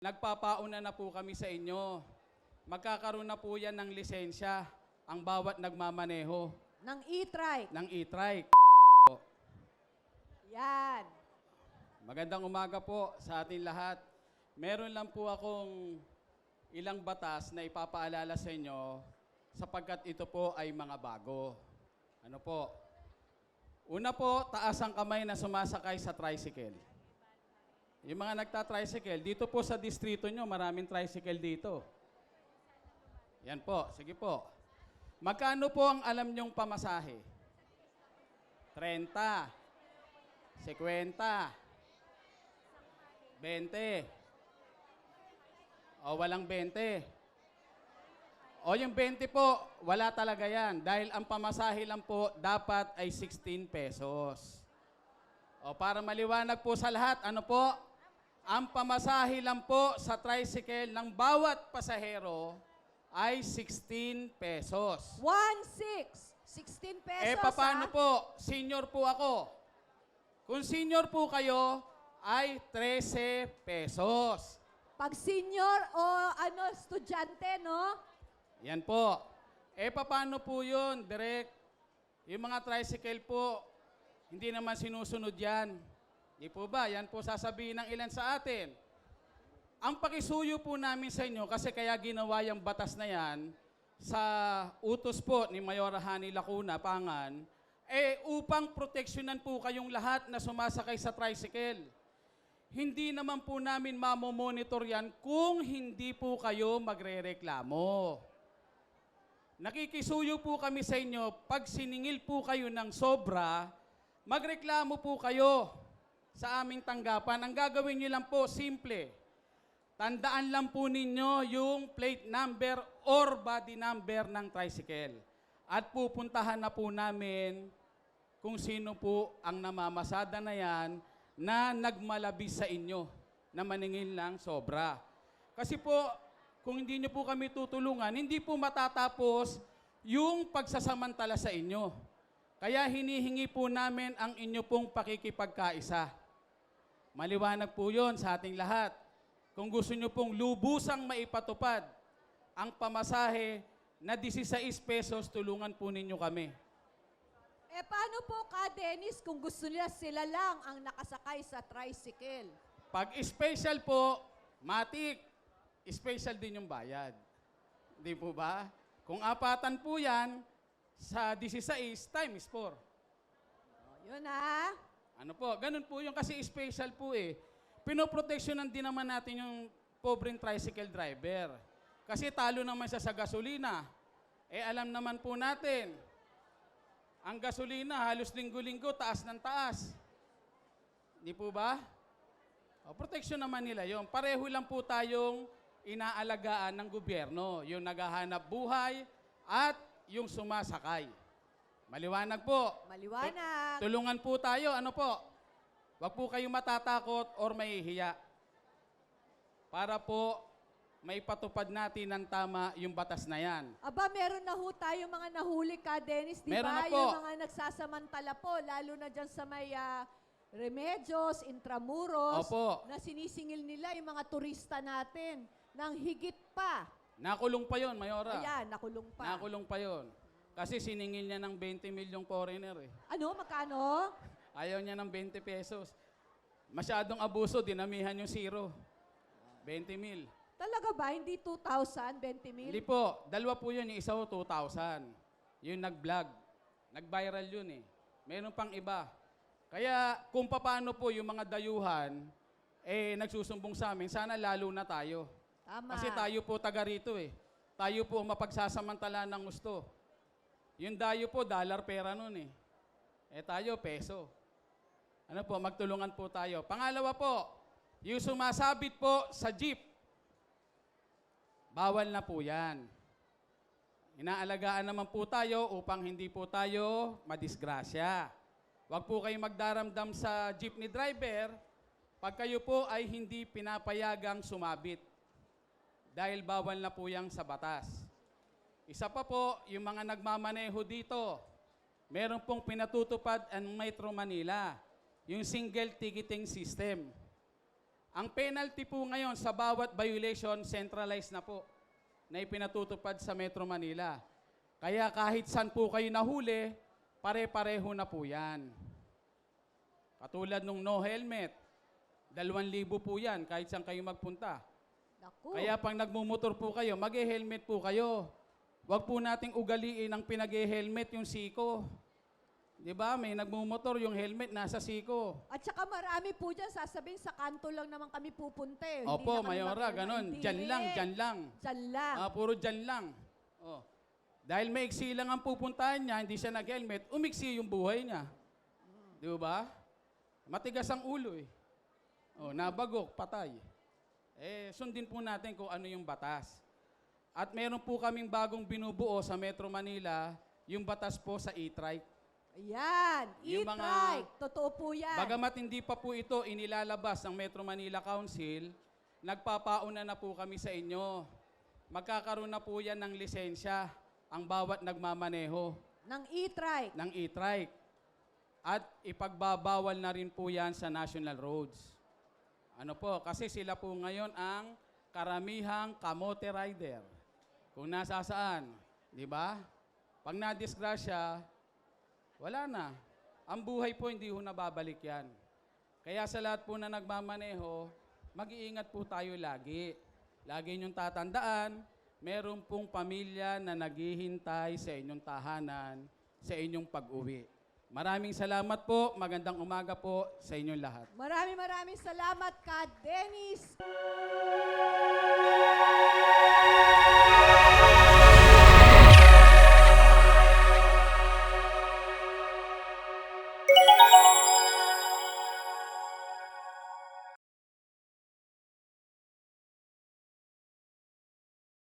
Nagpapauna na po kami sa inyo. Magkakaroon na po yan ng lisensya ang bawat nagmamaneho Ng e-trike. ng e-trike. Yan. Magandang umaga po sa ating lahat. Meron lang po akong ilang batas na ipapaalala sa inyo sapagkat ito po ay mga bago. Ano po? Una po, taas ang kamay na sumasakay sa tricycle. Yung mga nagta-tricycle, dito po sa distrito nyo, maraming tricycle dito. Yan po, sige po. Magkano po ang alam nyong pamasahe? 30, 50, 20. O walang 20. O yung 20 po, wala talaga yan. Dahil ang pamasahe lang po dapat ay 16 pesos. O para maliwanag po sa lahat, ano po? Ang pamasahe lang po sa tricycle ng bawat pasahero ay 16 pesos. 16 pesos. Paano po? Senior po ako. Kung senior po kayo, ay 13 pesos. Pag senior o estudyante, no? Yan po. Paano po yun, Direk? Yung mga tricycle po, hindi naman sinusunod yan. Di po ba? Yan po sasabihin ng ilan sa atin. Ang pakisuyo po namin sa inyo, kasi kaya ginawa yung batas na yan, sa utos po ni Mayor Hani Lacuna, Pangan, upang proteksyonan po kayong lahat na sumasakay sa tricycle. Hindi naman po namin mamomonitor yan kung hindi po kayo magrereklamo. Nakikisuyo po kami sa inyo, pag siningil po kayo ng sobra, magreklamo po kayo sa aming tanggapan. Ang gagawin niyo lang po, simple. Tandaan lang po ninyo yung plate number or body number ng tricycle. At pupuntahan na po namin kung sino po ang namamasada na yan na nagmalabis sa inyo na maningil ng sobra. Kasi po, kung hindi nyo po kami tutulungan, hindi po matatapos yung pagsasamantala sa inyo. Kaya hinihingi po namin ang inyo pong pakikipagkaisa. Maliwanag po yun sa ating lahat. Kung gusto nyo pong lubusang maipatupad ang pamasahe na 16 pesos, tulungan po ninyo kami. Paano po ka, Dennis, kung gusto nila sila lang ang nakasakay sa tricycle? Pag special po, matik, special din yung bayad. Di po ba? Kung apatan po yan, sa 16 times 4. Yun ha. Ano po, ganun po yung kasi special po Pinoproteksyonan din naman natin yung pobreng tricycle driver. Kasi talo naman siya sa gasolina. Alam naman po natin, ang gasolina halos linggo-linggo, taas ng taas. Di po ba? Proteksyon naman nila yon. Pareho lang po tayong inaalagaan ng gobyerno. Yung naghahanap buhay at yung sumasakay. Maliwanag po. Maliwanag. Tulungan po tayo. Ano po? Huwag po kayong matatakot or mahihiya. Para po maipatupad natin ng tama yung batas na yan. Aba, meron na ho tayo mga nahuli ka, Dennis, di Meron ba? na po. Yung mga nagsasamantala po, lalo na dyan sa may Remedios, Intramuros, Opo. na sinisingil nila yung mga turista natin ng higit pa. Nakulong pa yon, Mayora. Ayan, nakulong pa. Nakulong pa yon. Kasi siningil niya ng 20 milyong foreigner Ano? Magkano? Ayaw niya ng 20 pesos. Masyadong abuso, dinamihan yung zero. 20 mil. Talaga ba? Hindi 2,000, 20 mil? Hindi po. Dalawa po yun. Yung isa po 2,000. Yung nag-vlog. Nag-viral yun Meron pang iba. Kaya kung paano po yung mga dayuhan, nagsusumbong sa amin, sana lalo na tayo. Tama. Kasi tayo po taga rito Tayo po mapagsasamantala ng gusto. Yung dayo po, dollar pera nun tayo, peso. Ano po, magtulungan po tayo. Pangalawa po, yung sumasabit po sa jeep, bawal na po yan. Inaalagaan naman po tayo upang hindi po tayo madisgrasya. Huwag po kayong magdaramdam sa jeepney driver pag kayo po ay hindi pinapayagang sumabit. Dahil bawal na po yang sa batas. Isa pa po, yung mga nagmamaneho dito, meron pong pinatutupad ang Metro Manila, yung single ticketing system. Ang penalty po ngayon sa bawat violation, centralized na po, na ipinatutupad sa Metro Manila. Kaya kahit saan po kayo nahuli, pare-pareho na po yan. Katulad nung no helmet, 2,000 po yan kahit saan kayo magpunta. Naku. Kaya pag nagmumotor po kayo, mag-helmet po kayo. Huwag po nating ugaliin ang pinag-helmet yung siko. Di ba? May nagmumotor, yung helmet nasa siko. At saka marami po dyan, sasabihin sa kanto lang naman kami pupunta eh. Hindi Opo, na kami Mayora, mag- ganon. Hindi. Dyan lang, dyan lang. Dyan lang. Puro dyan lang. Oh. Dahil maiksi lang ang pupuntahan niya, hindi siya nag-helmet, umiksi yung buhay niya. Di ba? Matigas ang ulo eh. Oh, nabagok, patay. Sundin po natin kung ano yung batas. At meron po kaming bagong binubuo sa Metro Manila, yung batas po sa e-trike. Ayan, Yung e-trike. Totoo po yan. Bagamat hindi pa po ito inilalabas ng Metro Manila Council, nagpapauna na po kami sa inyo. Magkakaroon na po yan ng lisensya ang bawat nagmamaneho Ng e-trike. ng e-trike. At ipagbabawal na rin po yan sa national roads. Ano po, kasi sila po ngayon ang karamihang kamote rider. Kung nasa saan, di ba? Pag nadisgrasya, wala na. Ang buhay po hindi ho nababalik yan. Kaya sa lahat po na nagmamaneho, mag-iingat po tayo lagi. Lagi niyong tatandaan, meron pong pamilya na naghihintay sa inyong tahanan, sa inyong pag-uwi. Maraming salamat po. Magandang umaga po sa inyong lahat. Maraming salamat ka, Dennis.